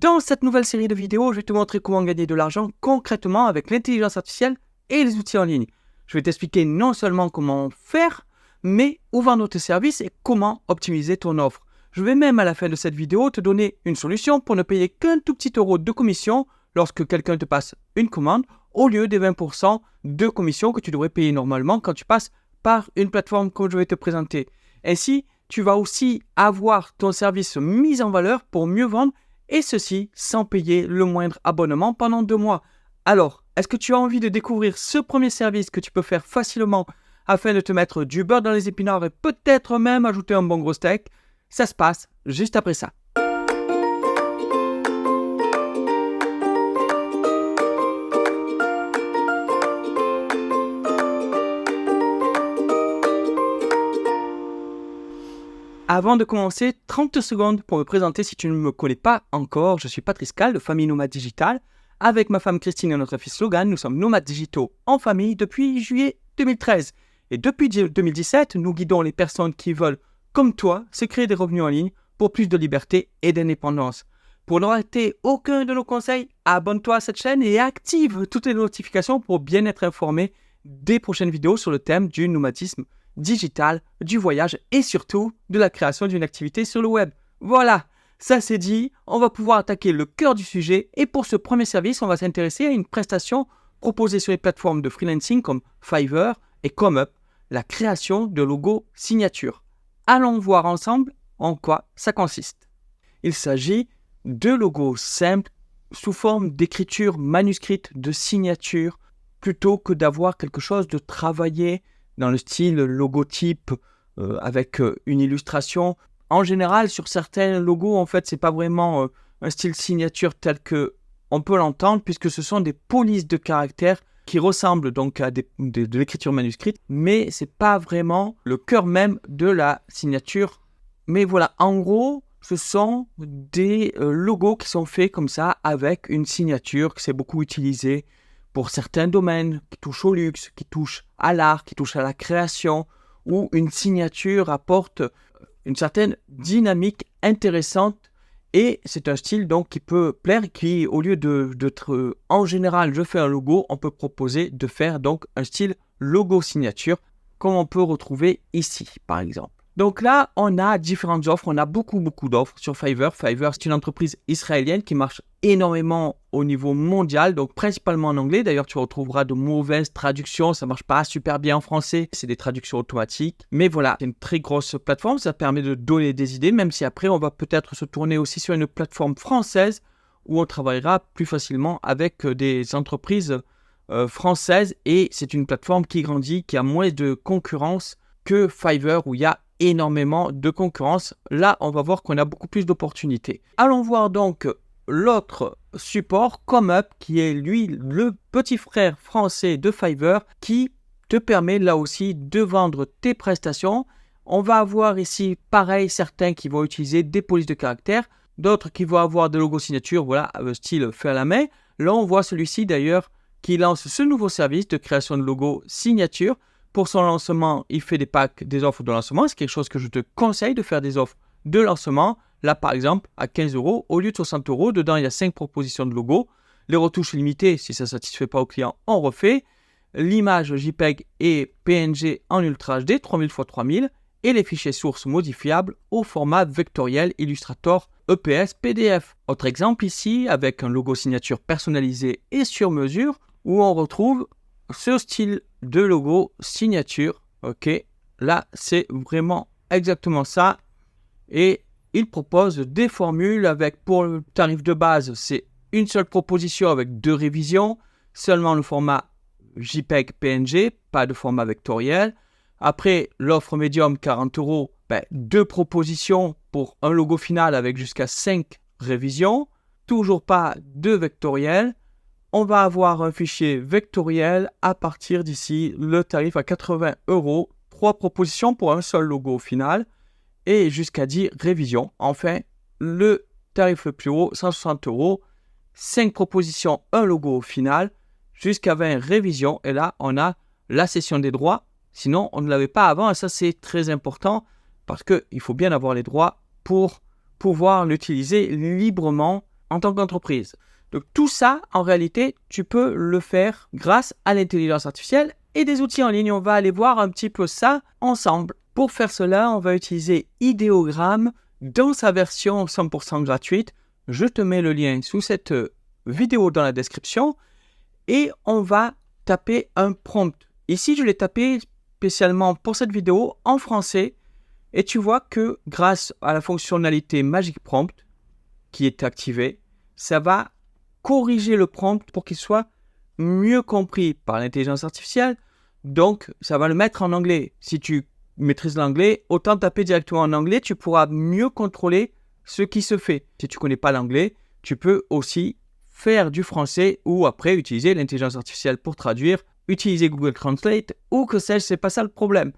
Dans cette nouvelle série de vidéos, je vais te montrer comment gagner de l'argent concrètement avec l'intelligence artificielle et les outils en ligne. Je vais t'expliquer non seulement comment faire, mais où vendre tes services et comment optimiser ton offre. Je vais même à la fin de cette vidéo te donner une solution pour ne payer qu'un tout petit euro de commission lorsque quelqu'un te passe une commande au lieu des 20% de commission que tu devrais payer normalement quand tu passes par une plateforme comme je vais te présenter. Ainsi, tu vas aussi avoir ton service mis en valeur pour mieux vendre et ceci sans payer le moindre abonnement pendant 2 mois. Alors, est-ce que tu as envie de découvrir ce premier service que tu peux faire facilement afin de te mettre du beurre dans les épinards et peut-être même ajouter un bon gros steak? Ça se passe juste après ça. Avant de commencer, 30 secondes pour me présenter si tu ne me connais pas encore. Je suis Patrice Cal de Famille Nomade Digital. Avec ma femme Christine et notre fils Logan, nous sommes nomades digitaux en famille depuis juillet 2013. Et depuis 2017, nous guidons les personnes qui veulent, comme toi, se créer des revenus en ligne pour plus de liberté et d'indépendance. Pour ne rater aucun de nos conseils, abonne-toi à cette chaîne et active toutes les notifications pour bien être informé des prochaines vidéos sur le thème du nomadisme digital, du voyage et surtout de la création d'une activité sur le web. Voilà, ça c'est dit, on va pouvoir attaquer le cœur du sujet et pour ce premier service, on va s'intéresser à une prestation proposée sur les plateformes de freelancing comme Fiverr et ComeUp, la création de logos signature. Allons voir ensemble en quoi ça consiste. Il s'agit de logos simples sous forme d'écriture manuscrite de signature plutôt que d'avoir quelque chose de travaillé dans le style logotype avec une illustration. En général, sur certains logos, en fait, c'est pas vraiment un style signature tel que on peut l'entendre, puisque ce sont des polices de caractères qui ressemblent donc à de l'écriture manuscrite, mais c'est pas vraiment le cœur même de la signature. Mais voilà, en gros, ce sont des logos qui sont faits comme ça avec une signature, que c'est beaucoup utilisé pour certains domaines qui touchent au luxe, qui touchent à l'art, qui touchent à la création, où une signature apporte une certaine dynamique intéressante et c'est un style donc qui peut plaire, qui au lieu d'être en général je fais un logo, on peut proposer de faire donc un style logo signature comme on peut retrouver ici par exemple. Donc là, on a différentes offres, on a beaucoup d'offres sur Fiverr. Fiverr, c'est une entreprise israélienne qui marche énormément au niveau mondial, donc principalement en anglais. D'ailleurs, tu retrouveras de mauvaises traductions, ça ne marche pas super bien en français, c'est des traductions automatiques. Mais voilà, c'est une très grosse plateforme, ça permet de donner des idées, même si après, on va peut-être se tourner aussi sur une plateforme française où on travaillera plus facilement avec des entreprises françaises. Et c'est une plateforme qui grandit, qui a moins de concurrence que Fiverr où il y a énormément de concurrence. Là, on va voir qu'on a beaucoup plus d'opportunités. Allons voir donc l'autre support, ComeUp, qui est lui le petit frère français de Fiverr, qui te permet là aussi de vendre tes prestations. On va avoir ici, pareil, certains qui vont utiliser des polices de caractère, d'autres qui vont avoir des logos signatures, voilà, style fait à la main. Là, on voit celui-ci d'ailleurs qui lance ce nouveau service de création de logos signature. Pour son lancement, il fait des offres de lancement. C'est quelque chose que je te conseille de faire des offres de lancement. Là, par exemple, à 15 euros au lieu de 60 euros. Dedans, il y a 5 propositions de logos. Les retouches limitées, si ça ne satisfait pas au client, on refait. L'image JPEG et PNG en Ultra HD, 3000 x 3000. Et les fichiers sources modifiables au format vectoriel Illustrator EPS PDF. Autre exemple ici, avec un logo signature personnalisé et sur mesure, où on retrouve ce style de logo signature, ok, là c'est vraiment exactement ça et il propose des formules avec, pour le tarif de base, c'est une seule proposition avec 2 révisions, seulement le format JPEG PNG, pas de format vectoriel. Après l'offre médium 40 euros, 2 propositions pour un logo final avec jusqu'à 5 révisions, toujours pas de vectoriel. On va avoir un fichier vectoriel à partir d'ici, le tarif à 80 euros, 3 propositions pour un seul logo au final et jusqu'à 10 révisions. Enfin, le tarif le plus haut, 160 euros, 5 propositions, un logo au final, jusqu'à 20 révisions. Et là, on a la cession des droits. Sinon, on ne l'avait pas avant et ça, c'est très important parce qu'il faut bien avoir les droits pour pouvoir l'utiliser librement en tant qu'entreprise. Donc tout ça, en réalité, tu peux le faire grâce à l'intelligence artificielle et des outils en ligne. On va aller voir un petit peu ça ensemble. Pour faire cela, on va utiliser Ideogram dans sa version 100% gratuite. Je te mets le lien sous cette vidéo dans la description et on va taper un prompt. Ici, je l'ai tapé spécialement pour cette vidéo en français et tu vois que grâce à la fonctionnalité Magic Prompt qui est activée, ça va corriger le prompt pour qu'il soit mieux compris par l'intelligence artificielle. Donc, ça va le mettre en anglais. Si tu maîtrises l'anglais, autant taper directement en anglais, tu pourras mieux contrôler ce qui se fait. Si tu ne connais pas l'anglais, tu peux aussi faire du français ou après utiliser l'intelligence artificielle pour traduire, utiliser Google Translate ou que sais-je, c'est pas ça le problème.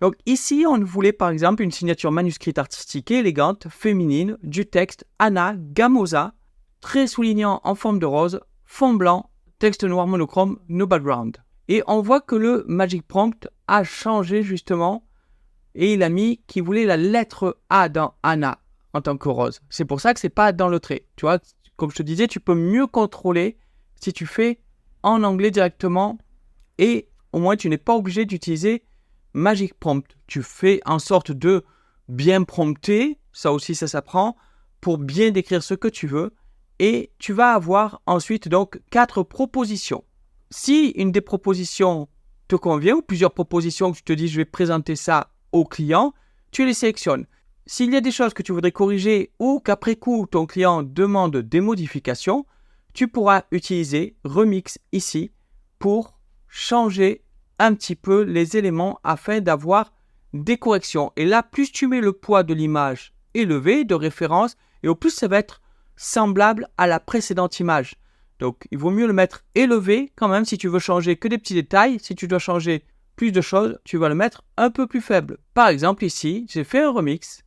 Donc ici, on voulait par exemple une signature manuscrite artistique et élégante, féminine, du texte Anna Gamosa, très soulignant en forme de rose, fond blanc, texte noir monochrome, no background. Et on voit que le Magic Prompt a changé justement et il a mis qu'il voulait la lettre A dans Anna en tant que rose. C'est pour ça que c'est pas dans le trait. Tu vois, comme je te disais, tu peux mieux contrôler si tu fais en anglais directement et au moins tu n'es pas obligé d'utiliser Magic Prompt. Tu fais en sorte de bien prompter, ça aussi ça s'apprend, pour bien décrire ce que tu veux et tu vas avoir ensuite donc 4 propositions. Si une des propositions te convient ou plusieurs propositions que tu te dis je vais présenter ça au client, tu les sélectionnes. S'il y a des choses que tu voudrais corriger ou qu'après coup ton client demande des modifications, tu pourras utiliser Remix ici pour changer un petit peu les éléments afin d'avoir des corrections. Et là, plus tu mets le poids de l'image élevé de référence et au plus ça va être semblable à la précédente image. Donc, il vaut mieux le mettre élevé quand même si tu veux changer que des petits détails. Si tu dois changer plus de choses, tu vas le mettre un peu plus faible. Par exemple, ici, j'ai fait un remix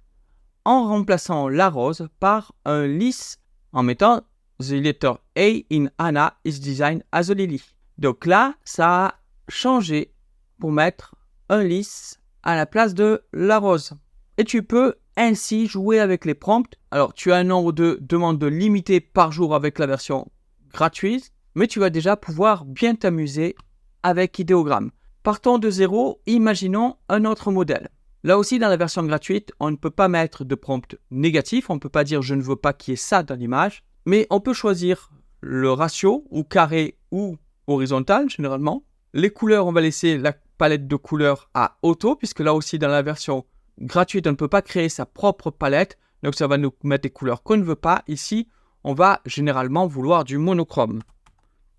en remplaçant la rose par un lys en mettant the letter A in Anna is designed as a lily. Donc là, ça a changé pour mettre un lys à la place de la rose. Et tu peux ainsi jouer avec les prompts. Alors, tu as un nombre de demandes limitées par jour avec la version gratuite, mais tu vas déjà pouvoir bien t'amuser avec Ideogram. Partons de zéro, imaginons un autre modèle. Là aussi, dans la version gratuite, on ne peut pas mettre de prompt négatif. On ne peut pas dire « je ne veux pas qu'il y ait ça dans l'image ». Mais on peut choisir le ratio, ou carré, ou horizontal, généralement. Les couleurs, on va laisser la palette de couleurs à auto, puisque là aussi, dans la version gratuite, on ne peut pas créer sa propre palette. Donc, ça va nous mettre des couleurs qu'on ne veut pas. Ici, on va généralement vouloir du monochrome.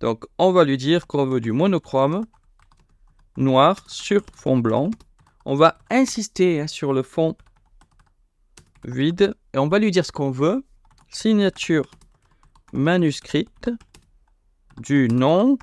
Donc, on va lui dire qu'on veut du monochrome noir sur fond blanc. On va insister sur le fond vide et on va lui dire ce qu'on veut. Signature manuscrite du nom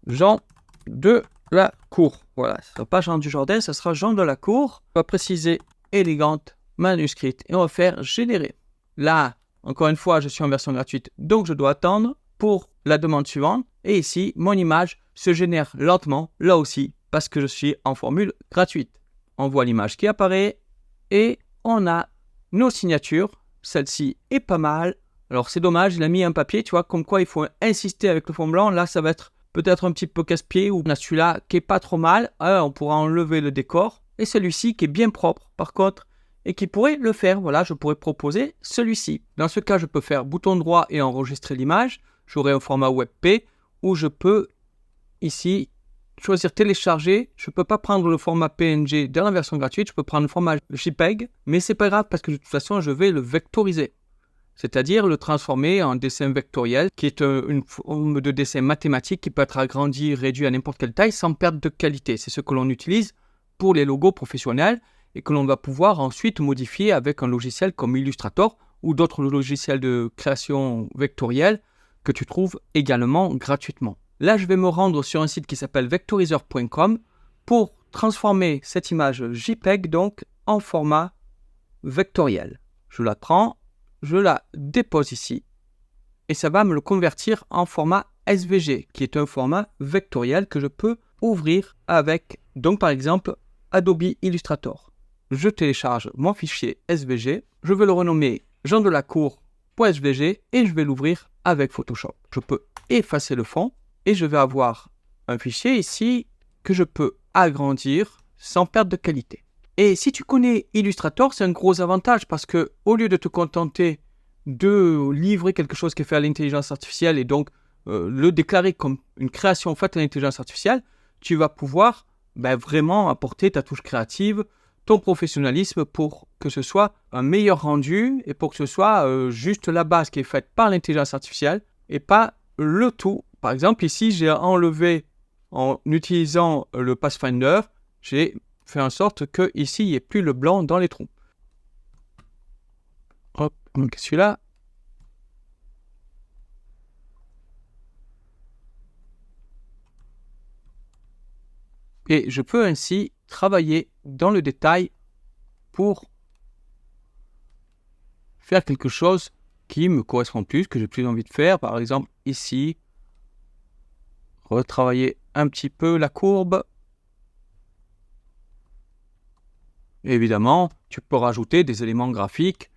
Jean de la Cour. Voilà, ce ne sera pas Jean du Jardin, ce sera Jean de la Cour. On va préciser élégante manuscrite et on va faire générer. Là, encore une fois, je suis en version gratuite, donc je dois attendre pour la demande suivante. Et ici, mon image se génère lentement, là aussi, parce que je suis en formule gratuite. On voit l'image qui apparaît et on a nos signatures. Celle-ci est pas mal. Alors c'est dommage, il a mis un papier, tu vois, comme quoi il faut insister avec le fond blanc. Là, ça va être peut-être un petit peu casse-pied ou on a celui-là qui est pas trop mal. On pourra enlever le décor. Et celui-ci qui est bien propre, par contre, et qui pourrait le faire. Voilà, je pourrais proposer celui-ci. Dans ce cas, je peux faire bouton droit et enregistrer l'image. J'aurai un format WebP où je peux ici choisir télécharger. Je ne peux pas prendre le format PNG dans la version gratuite. Je peux prendre le format JPEG, mais c'est pas grave parce que de toute façon, je vais le vectoriser. C'est-à-dire le transformer en dessin vectoriel, qui est une forme de dessin mathématique qui peut être agrandi, réduit à n'importe quelle taille sans perte de qualité. C'est ce que l'on utilise pour les logos professionnels et que l'on va pouvoir ensuite modifier avec un logiciel comme Illustrator ou d'autres logiciels de création vectorielle que tu trouves également gratuitement. Là, je vais me rendre sur un site qui s'appelle vectorizer.com pour transformer cette image JPEG donc en format vectoriel. Je la prends, je la dépose ici et ça va me le convertir en format SVG qui est un format vectoriel que je peux ouvrir avec donc par exemple Adobe Illustrator. Je télécharge mon fichier SVG, je vais le renommer Jean de la Cour .svg et je vais l'ouvrir avec Photoshop. Je peux effacer le fond et je vais avoir un fichier ici que je peux agrandir sans perte de qualité. Et si tu connais Illustrator, c'est un gros avantage parce que au lieu de te contenter de livrer quelque chose qui est fait à l'intelligence artificielle et donc le déclarer comme une création faite à l'intelligence artificielle, tu vas pouvoir vraiment apporter ta touche créative, ton professionnalisme pour que ce soit un meilleur rendu et pour que ce soit juste la base qui est faite par l'intelligence artificielle et pas le tout. Par exemple, ici, j'ai enlevé en utilisant le Pathfinder, j'ai fait en sorte que ici il n'y ait plus le blanc dans les trous. Hop, donc celui-là. Et je peux ainsi travailler dans le détail pour faire quelque chose qui me correspond plus, que j'ai plus envie de faire. Par exemple, ici, retravailler un petit peu la courbe. Et évidemment, tu peux rajouter des éléments graphiques.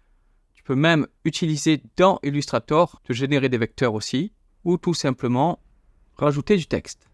Tu peux même utiliser dans Illustrator de générer des vecteurs aussi, ou tout simplement rajouter du texte.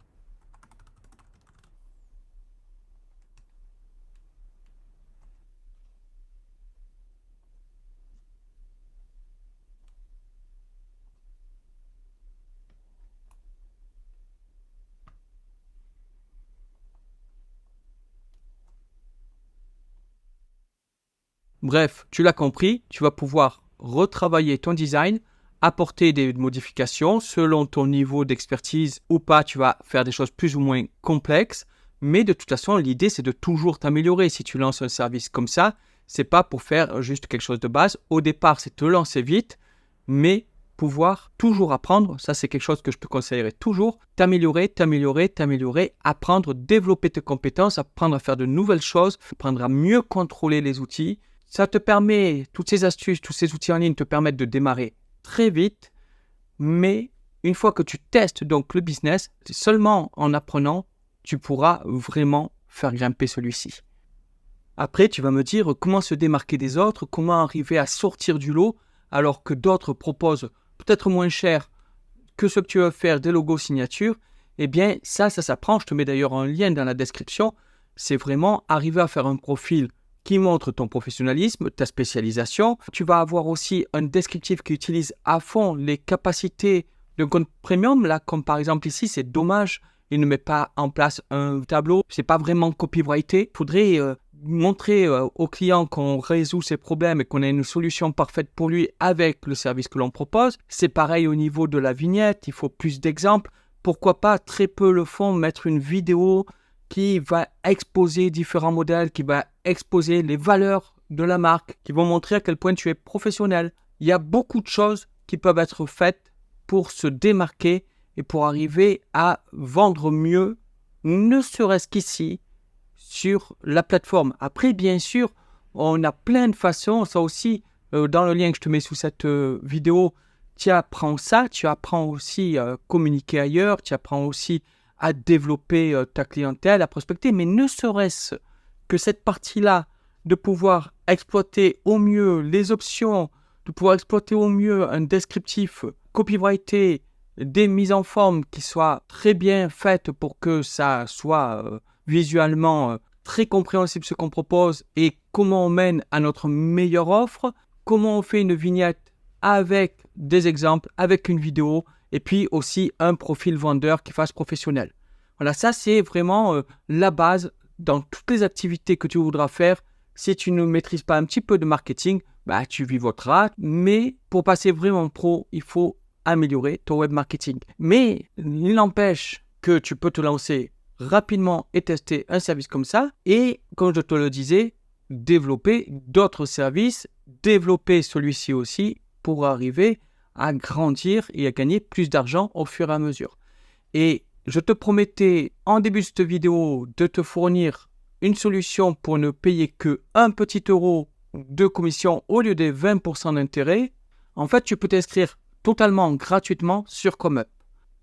Bref, tu l'as compris, tu vas pouvoir retravailler ton design, apporter des modifications selon ton niveau d'expertise ou pas. Tu vas faire des choses plus ou moins complexes, mais de toute façon, l'idée c'est de toujours t'améliorer. Si tu lances un service comme ça, c'est pas pour faire juste quelque chose de base. Au départ, c'est te lancer vite, mais pouvoir toujours apprendre. Ça, c'est quelque chose que je te conseillerais toujours. T'améliorer, apprendre, développer tes compétences, apprendre à faire de nouvelles choses, apprendre à mieux contrôler les outils. Ça te permet, toutes ces astuces, tous ces outils en ligne te permettent de démarrer très vite, mais une fois que tu testes donc le business, c'est seulement en apprenant, tu pourras vraiment faire grimper celui-ci. Après, tu vas me dire comment se démarquer des autres, comment arriver à sortir du lot, alors que d'autres proposent peut-être moins cher que ce que tu veux faire des logos signatures. Eh bien, ça s'apprend. Je te mets d'ailleurs un lien dans la description. C'est vraiment arriver à faire un profil qui montre ton professionnalisme, ta spécialisation. Tu vas avoir aussi un descriptif qui utilise à fond les capacités d'un compte premium. Là, comme par exemple ici, c'est dommage, il ne met pas en place un tableau. C'est pas vraiment copyrighté. Il faudrait montrer au client qu'on résout ses problèmes et qu'on a une solution parfaite pour lui avec le service que l'on propose. C'est pareil au niveau de la vignette. Il faut plus d'exemples. Pourquoi pas, très peu le font, mettre une vidéo qui va exposer différents modèles, qui va exposer les valeurs de la marque, qui vont montrer à quel point tu es professionnel. Il y a beaucoup de choses qui peuvent être faites pour se démarquer et pour arriver à vendre mieux, ne serait-ce qu'ici, sur la plateforme. Après, bien sûr, on a plein de façons. Ça aussi, dans le lien que je te mets sous cette vidéo, tu apprends ça. Tu apprends aussi à communiquer ailleurs. Tu apprends aussi à développer ta clientèle, à prospecter, mais ne serait-ce que cette partie-là de pouvoir exploiter au mieux les options, de pouvoir exploiter au mieux un descriptif copyrighté, des mises en forme qui soient très bien faites pour que ça soit visuellement très compréhensible ce qu'on propose et comment on mène à notre meilleure offre, comment on fait une vignette avec des exemples, avec une vidéo, et puis aussi un profil vendeur qui fasse professionnel. Voilà, ça c'est vraiment la base dans toutes les activités que tu voudras faire. Si tu ne maîtrises pas un petit peu de marketing, tu vivoteras. Mais pour passer vraiment pro, il faut améliorer ton web marketing. Mais il n'empêche que tu peux te lancer rapidement et tester un service comme ça. Et comme je te le disais, développer d'autres services, développer celui-ci aussi pour arriver à grandir et à gagner plus d'argent au fur et à mesure. Et je te promettais en début de cette vidéo de te fournir une solution pour ne payer que 1 petit euro de commission au lieu des 20% d'intérêt. En fait, tu peux t'inscrire totalement gratuitement sur ComeUp.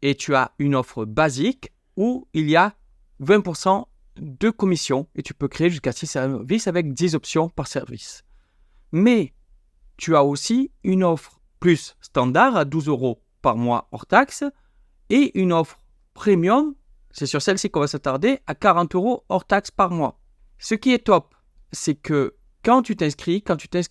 Et tu as une offre basique où il y a 20% de commission et tu peux créer jusqu'à 6 services avec 10 options par service. Mais tu as aussi une offre plus standard à 12 € par mois hors taxe et une offre premium, c'est sur celle-ci qu'on va s'attarder, à 40 € hors taxe par mois. Ce qui est top, c'est que quand tu t'inscris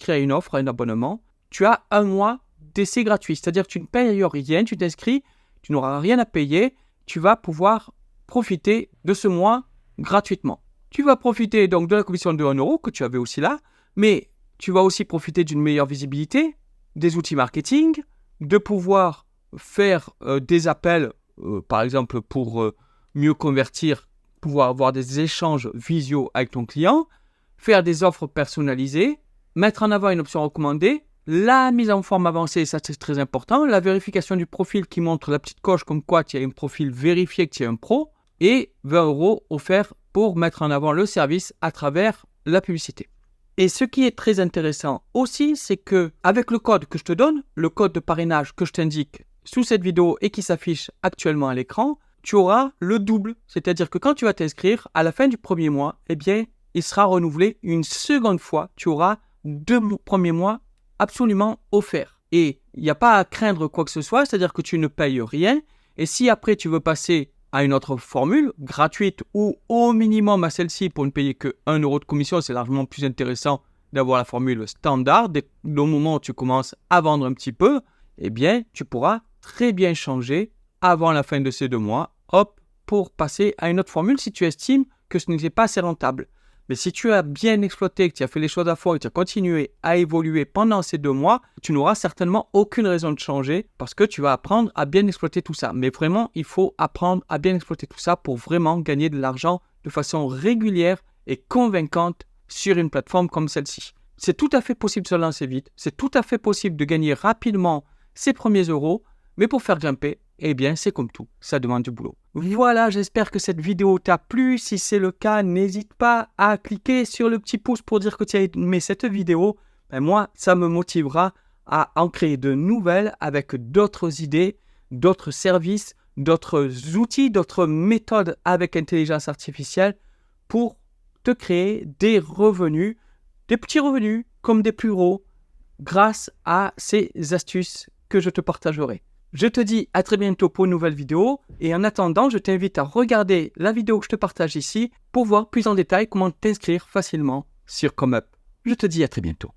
à une offre, à un abonnement, tu as un mois d'essai gratuit. C'est-à-dire que tu ne payes rien, tu t'inscris, tu n'auras rien à payer, tu vas pouvoir profiter de ce mois gratuitement. Tu vas profiter donc de la commission de 1 € que tu avais aussi là, mais tu vas aussi profiter d'une meilleure visibilité, des outils marketing, de pouvoir faire des appels, par exemple pour mieux convertir, pouvoir avoir des échanges visio avec ton client, faire des offres personnalisées, mettre en avant une option recommandée, la mise en forme avancée, ça c'est très important, la vérification du profil qui montre la petite coche comme quoi tu as un profil vérifié que tu es un pro, et 20 € offerts pour mettre en avant le service à travers la publicité. Et ce qui est très intéressant aussi, c'est que avec le code que je te donne, le code de parrainage que je t'indique sous cette vidéo et qui s'affiche actuellement à l'écran, tu auras le double. C'est-à-dire que quand tu vas t'inscrire, à la fin du premier mois, eh bien, il sera renouvelé une seconde fois. Tu auras 2 premiers mois absolument offerts. Et il n'y a pas à craindre quoi que ce soit, c'est-à-dire que tu ne payes rien. Et si après tu veux passer à une autre formule gratuite ou au minimum à celle-ci pour ne payer que 1 € de commission, c'est largement plus intéressant d'avoir la formule standard. Dès le moment où tu commences à vendre un petit peu, eh bien, tu pourras très bien changer avant la fin de ces 2 mois, pour passer à une autre formule si tu estimes que ce n'est pas assez rentable. Mais si tu as bien exploité, que tu as fait les choses à fond et que tu as continué à évoluer pendant ces 2 mois, tu n'auras certainement aucune raison de changer parce que tu vas apprendre à bien exploiter tout ça. Mais vraiment, il faut apprendre à bien exploiter tout ça pour vraiment gagner de l'argent de façon régulière et convaincante sur une plateforme comme celle-ci. C'est tout à fait possible de se lancer vite, c'est tout à fait possible de gagner rapidement ses premiers euros, mais pour faire grimper, eh bien, c'est comme tout, ça demande du boulot. Voilà, j'espère que cette vidéo t'a plu. Si c'est le cas, n'hésite pas à cliquer sur le petit pouce pour dire que tu as aimé cette vidéo. Ben moi, ça me motivera à en créer de nouvelles avec d'autres idées, d'autres services, d'autres outils, d'autres méthodes avec intelligence artificielle pour te créer des revenus, des petits revenus comme des plus gros, grâce à ces astuces que je te partagerai. Je te dis à très bientôt pour une nouvelle vidéo et en attendant, je t'invite à regarder la vidéo que je te partage ici pour voir plus en détail comment t'inscrire facilement sur ComeUp. Je te dis à très bientôt.